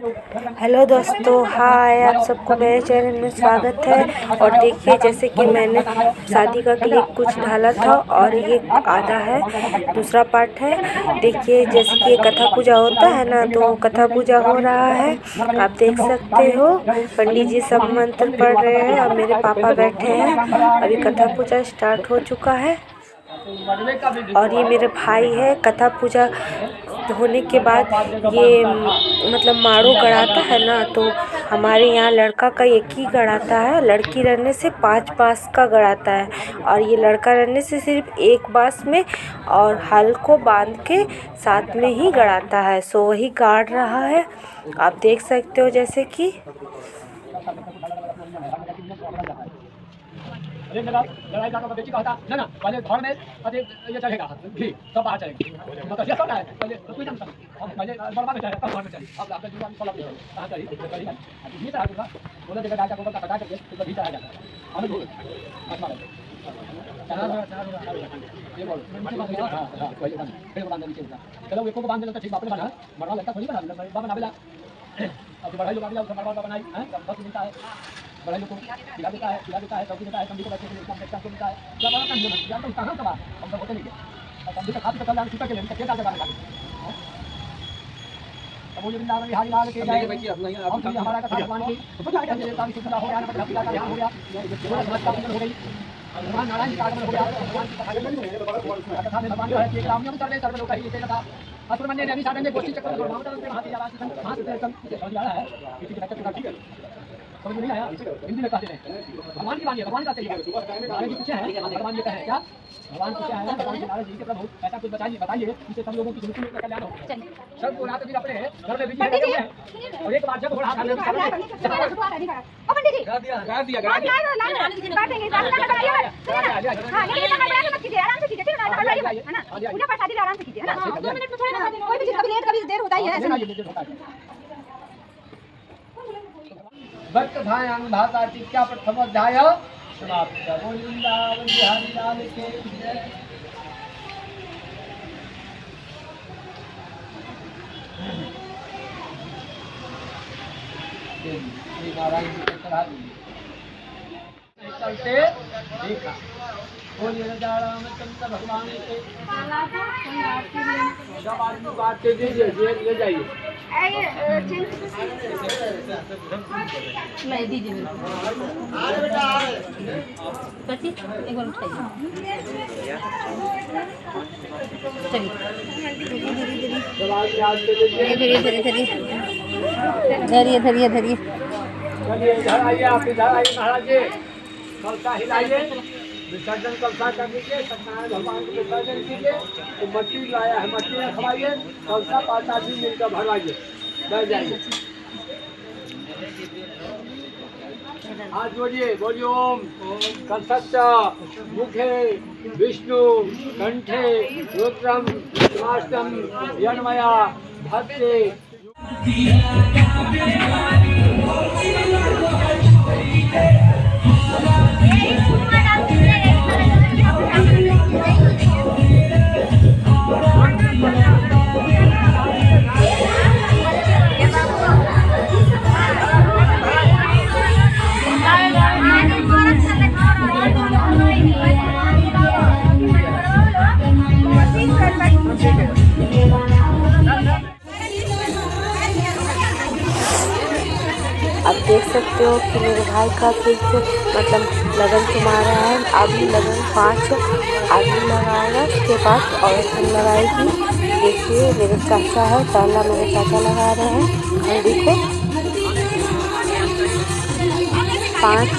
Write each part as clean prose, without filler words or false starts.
Hello दोस्तों, हाय। आप सबको मेरे चैनल में स्वागत है। और देखिए, जैसे कि मैंने शादी का क्लिप कुछ डाला था और ये आधा है, दूसरा पार्ट है। देखिए, जैसे कि ये कथा पूजा होता है ना, तो कथा पूजा हो रहा है। आप देख सकते हो, पंडित जी सब मंत्र पढ़ रहे हैं और मेरे पापा बैठे हैं। अभी कथा पूजा स्टार्ट हो चुका है। और ये मेरे भाई है। कथा पूजा होने के बाद ये मतलब माड़ू गड़ाता है ना, तो हमारे यहाँ लड़का का एक ही गड़ाता है, लड़की रहने से 5 बाँस का गड़ाता है। और ये लड़का रहने से सिर्फ एक बाँस में और हल को बांध के साथ में ही गड़ाता है। सो वही गाड़ रहा है, आप देख सकते हो। जैसे कि लड़ाई का बेची कहता ना ना पहले घर में अरे ये चढ़ेगा घी सब बाहर चलेंगे मतलब ये सब है पहले कोई ना पहले बर्बाद हो जाएगा तब घर में चलेगा अब आपका जीवन फल कहां चली ये तरह का बोला देखा डाटा को पता करके तो भी चला जाता है अनुभव आत्मा ये बोलो हां वही काम फिर बांध नीचे चलो एक को बांध देता ठीक बाप ने बना मरवा लगता थोड़ी बना बाबा बनावेला अब बड़ा लोग आवेला उसका मरवा बनाई हैं 10 मिनट है बड़ा लोग को खिला देता है सब्जी देता है कमी को बच्चे को काम करता है क्या बड़ा काम है जानता हूं कहां का हम तो होते नहीं है कभी का खाते तो कल्याण छुटा के लेने क्या डाल लगा अब वो वृंदावन बिहारी लाल के जाए अब हमारा का भगवान की तो क्या देता है सुधा हो गया पटका का हो गया ये समझ का हो गई भगवान नारायण का आगमन हो गया भगवान की कथा में भगवान जो है कि राम नाम सर्वे सर्व लोग कही इसे लगा असुरमन्य ने अभी साधन में गोष्ठी चक्र माउंटेन पे हाथ जा रहा है समझ आ रहा है किसी की चक्कर ठीक है समझ नहीं आया हिंदी में कहते हैं भगवान की वाणी भगवान का तरीका नारद जी पूछे हैं भगवान ये कहे क्या भगवान पूछे हैं भगवान जी नारद जी के प्रभु ऐसा कुछ बताइए जिससे सब लोगों की जिंदगी में कल्याण हो सब को रात भी अपने घर में बिजी रहते हैं और एक बार जब घोड़ा हाथ में ओ पंडित जी गा दिया काटेंगे हां लेकिन मत कीजिए आराम से कीजिए है ना पूजा पाठ शादी आराम से कीजिए है ना 2 मिनट में थोड़ा ना कोई भी चीज कभी लेट कभी देर होता ही है भक्त भायान भाता टीका प्रथम अध्याय समाप्त। बोल वृंदावन बिहारी लाल के जय। श्री नारायण जी को चढ़ा दीजिए चलते देखा बोलिए रामचंद्र भगवान के जब आदमी बात के दीजिए ले जाइए नहीं दीजिए एक बार उठाइए धरिए धरिए चलिए इधर आइए आप इधर आइए महाराज जी कलसा हिलाइए विसर्जन कलसा कर दीजिए सत्यनारायण भगवान को विसर्जन कीजिए तो मट्टी लाया है मट्टी में खवाइए कलसा 5 आदमी मिलकर भरवाइए बैठ जाइए हाथ जोड़िए बोलिए ओम कलशस्य मुखे विष्णु कंठे रुद्रम शिवाष्टम यन्मया भक्ते आप देख सकते हो कि मेरे भाई का फिर से मतलब लगन थमा रहा है। अभी लगन 5 आदमी लगाएगा, उसके बाद औरत लगाएगी। देखिए मेरे चाचा है, पहला मेरे चाचा लगा रहे हैं हल्दी को। 5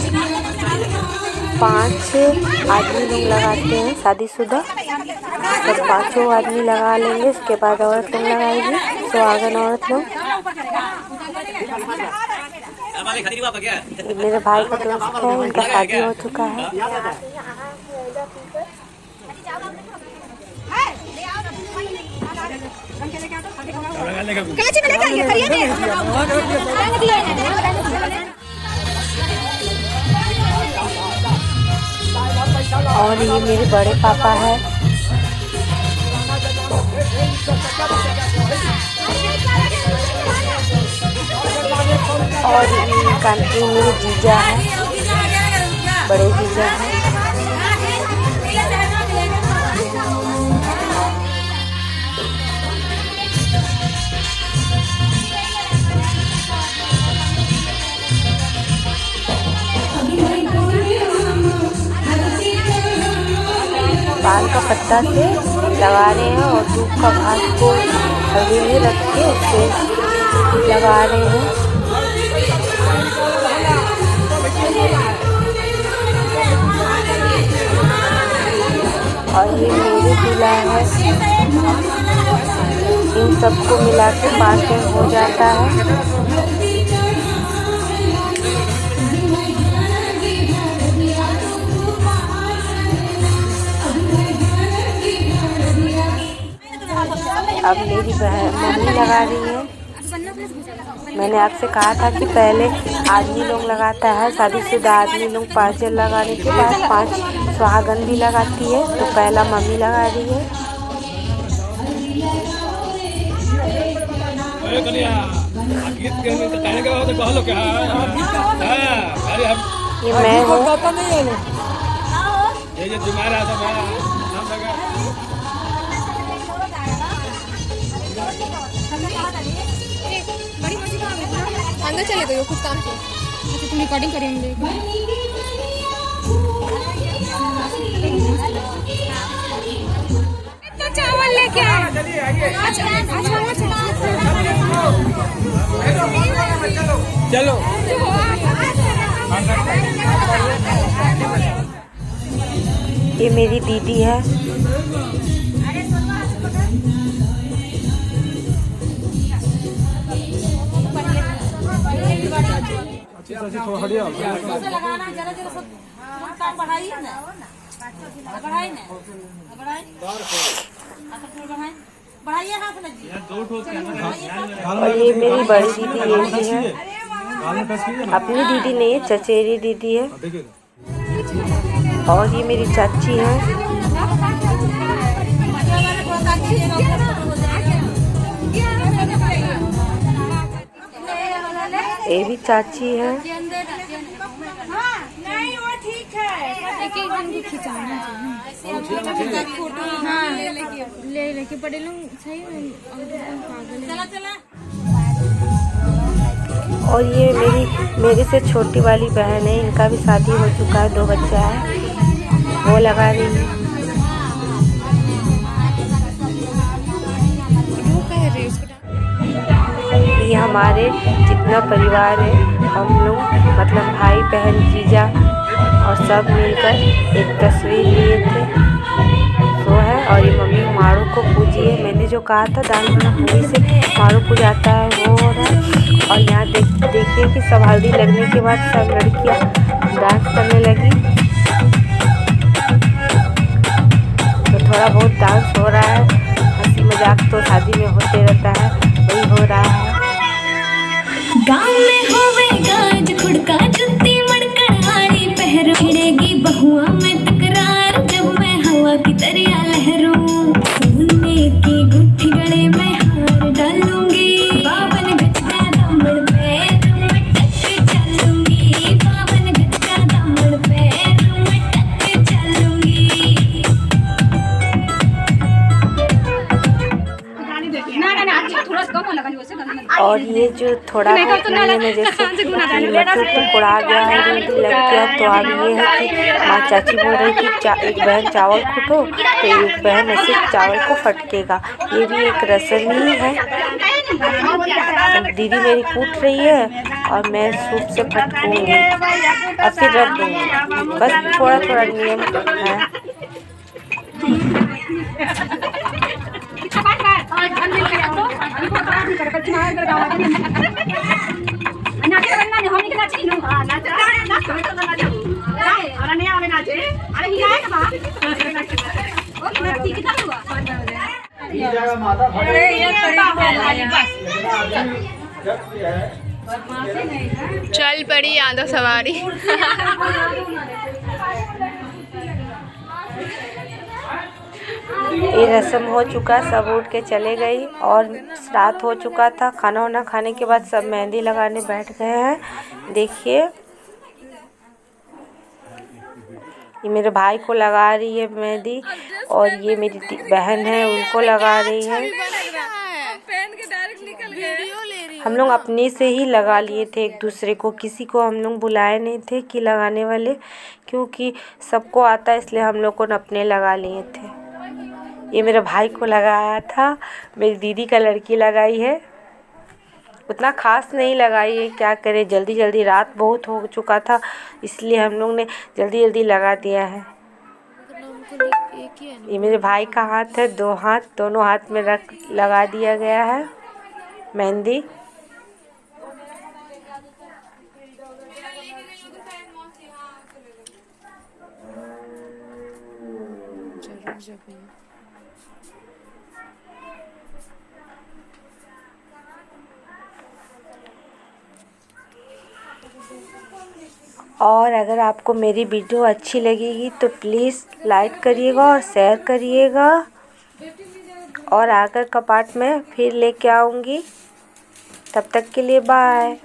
आदमी लोग लगाते हैं शादीशुदा, सब 5 आदमी लगा लेंगे। उसके बाद औरत लोग लगाएगी, सुहागन औरत लोग। मेरे भाई का दोस्त है, उनका शादी हो चुका है। और ये मेरे बड़े पापा है। और ये मेरे जीजा है, बड़े जीजा हैं। पान का पत्ता से लगा रहे हैं और दूध का घास को हल्दी में रख के उससे लगा रहे हैं। और ये मेरे दूल्हा है। इन सबको मिला के 5 दिन हो जाता है। अब मेरी बहन मम्मी लगा रही है। मैंने आपसे कहा था कि पहले आदमी लोग लगाता है, शादीशुदा आदमी लोग 5 दिन लगाने के बाद 5 सुहागन भी लगाती है। तो पहला मम्मी लगा रही है। ये मैं हूँ। अंदर चले गए कुछ काम से। अच्छा तुम रिकॉर्डिंग करिए हम देख। तो चावल लेके आए। चलो ये मेरी दीदी है। और ये मेरी बड़ी दीदी ये भी है। अपनी दीदी नहीं है, चचेरी दीदी है। और ये मेरी चाची है। ये भी चाची है। नहीं वो ठीक है, एक एक दिन को खिंचाना चाहिए। फोटो हाँ ले लेके पड़े लोग सही पागल। और ये मेरे से छोटी वाली बहन है, इनका भी शादी हो चुका है, 2 बच्चा है, वो लगा रही है। ये हमारे जितना परिवार है, हम लोग मतलब भाई बहन जीजा और सब मिलकर एक तस्वीर लिए थे, वो है। और ये मम्मी मारू को पूजी है। मैंने जो कहा था दाल बना पूरी से मारू पूजाता है, वो हो रहा है। और यहाँ देखिए कि सब हल्दी लगने के बाद सब लड़कियाँ डांस करने लगी। तो थोड़ा बहुत डांस हो रहा है, हंसी मजाक तो शादी में होते रहता है, वही हो रहा है। गाँव में होवे गाज खुड़का जुत्ती मड़कड़ हारी पहरो छिड़ेगी बहुआ में तकरार जब मैं हवा की तरिया लहरूं। सोने की गुट्ठी गले में हार डालूंगी, 52 गज का दामन पैर में टक चलूंगी, 52 गज का दामन पैर में टक चलूंगी। और ये जो थोड़ा बहुत में जैसे मतलब उड़ा गया है, लग गया, तो अब ये है कि माँ चाची बोल रही कि एक बहन चावल कूटो तो एक बहन ऐसे चावल को फटकेगा। ये भी एक रस्म ही है। तो दीदी मेरी कूट रही है और मैं सूप से फटकूंगी और फिर रख दूँगी। बस थोड़ा थोड़ा नियम है। चल पड़ी यादव सवारी। ये रस्म हो चुका, सब उठ के चले गई और रात हो चुका था। खाना वाना खाने के बाद सब मेहंदी लगाने बैठ गए हैं। देखिए ये मेरे भाई को लगा रही है मेहंदी और ये मेरी बहन है उनको लगा रही है। हम लोग अपने से ही लगा लिए थे एक दूसरे को, किसी को हम लोग बुलाए नहीं थे कि लगाने वाले, क्योंकि सबको आता है इसलिए हम लोग को अपने लगा लिए थे। ये मेरे भाई को लगाया था, मेरी दीदी का लड़की लगाई है। उतना ख़ास नहीं लगाई है, क्या करें, जल्दी जल्दी रात बहुत हो चुका था इसलिए हम लोग ने जल्दी जल्दी लगा दिया है। ये मेरे भाई का हाथ है, 2 हाथ, दोनों हाथ में रख लगा दिया गया है मेहंदी। और अगर आपको मेरी वीडियो अच्छी लगेगी तो प्लीज़ लाइक करिएगा और शेयर करिएगा। और आगे का पार्ट में फिर लेके आऊँगी। तब तक के लिए बाय।